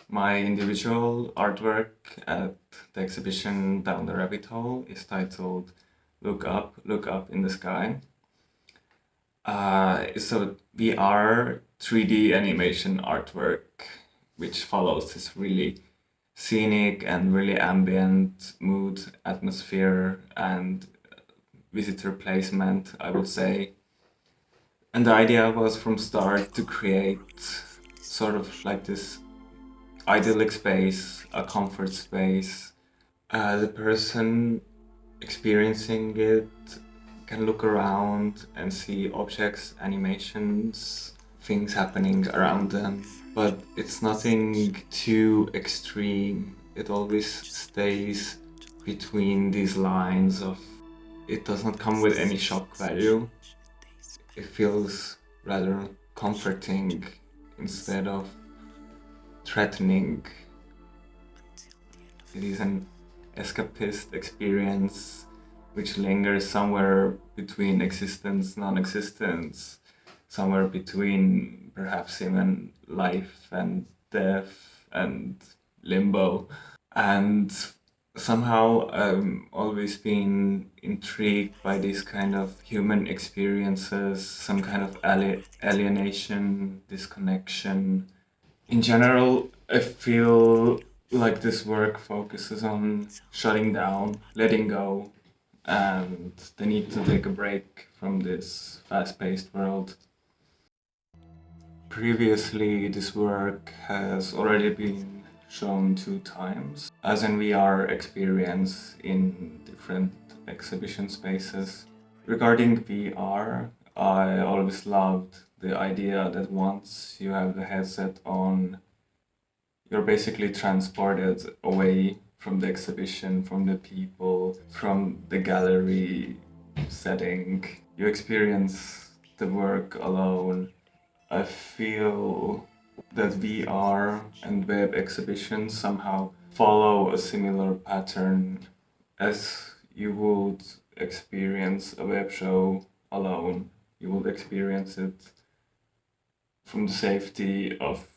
My individual artwork at the exhibition Down the Rabbit Hole is titled Look Up in the Sky. It's a VR 3D animation artwork which follows this really scenic and really ambient mood, atmosphere, and visitor placement, I would say. And the idea was from start to create sort of like this idyllic space, a comfort space. The person experiencing it can look around and see objects, animations, things happening around them. But it's nothing too extreme. It always stays between these lines of it does not come with any shock value. It feels rather comforting instead of threatening. It is an escapist experience which lingers somewhere between existence, non-existence, somewhere between perhaps even life and death and limbo. And somehow I've always been intrigued by these kind of human experiences, some kind of alienation, disconnection. In general, I feel like this work focuses on shutting down, letting go, and the need to take a break from this fast-paced world. Previously, this work has already been shown 2 times as an VR experience in different exhibition spaces. Regarding VR, I always loved the idea that once you have the headset on, you're basically transported away from the exhibition, from the people, from the gallery setting. You experience the work alone. I feel that VR and web exhibitions somehow follow a similar pattern as you would experience a web show alone. You would experience it from the safety of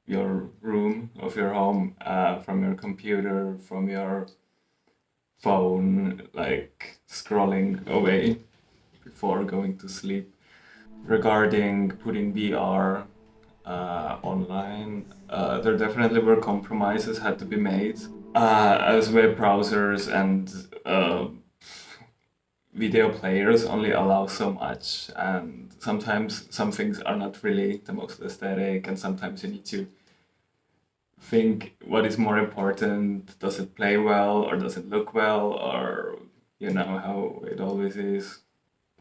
your room, of your home, from your computer, from your phone, like scrolling away before going to sleep. Regarding putting VR online, there definitely were compromises had to be made. As web browsers and video players only allow so much, and sometimes some things are not really the most aesthetic, and sometimes you need to think what is more important. Does it play well, or does it look well, or you know how it always is.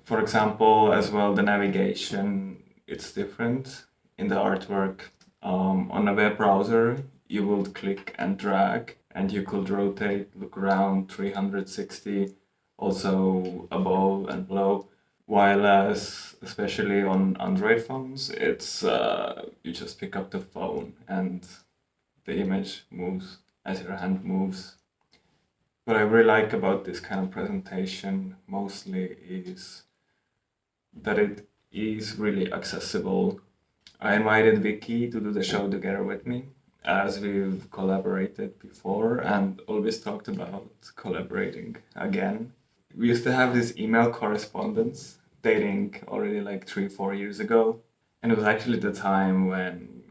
For example, as well, the navigation, it's different in the artwork. On a web browser, you would click and drag, and you could rotate, look around 360, also above and below. While as, especially on Android phones, it's you just pick up the phone and the image moves as your hand moves. What I really like about this kind of presentation mostly is that it is really accessible. I invited Vicky to do the show together with me, as we've collaborated before and always talked about collaborating again. We used to have this email correspondence dating already like 3, 4 years ago. And it was actually the time when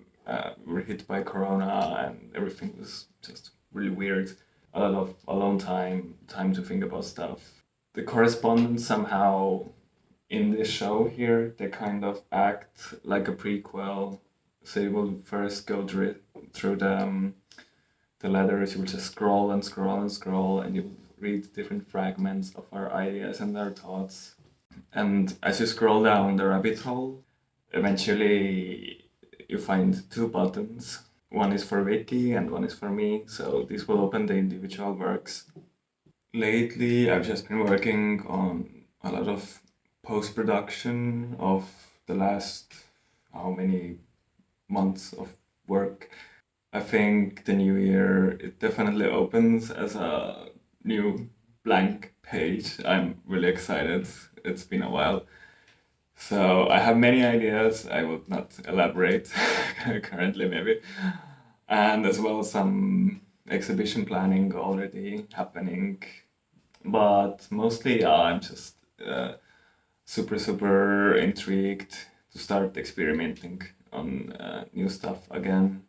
we were hit by Corona and everything was just really weird. A lot of alone time to think about stuff. The correspondence somehow in this show here, they kind of act like a prequel. So you will first go through the letters, you will just scroll and scroll and scroll, and you will read different fragments of our ideas and our thoughts. And as you scroll down the rabbit hole, eventually you find 2 buttons. One is for Vicky and one is for me, so this will open the individual works. Lately, I've just been working on a lot of post-production of the last how many months of work. I think the new year, it definitely opens as a new blank page. I'm really excited. It's been a while. So I have many ideas. I would not elaborate currently, maybe. and as well some exhibition planning already happening. But mostly, yeah, I'm just super intrigued to start experimenting on new stuff again.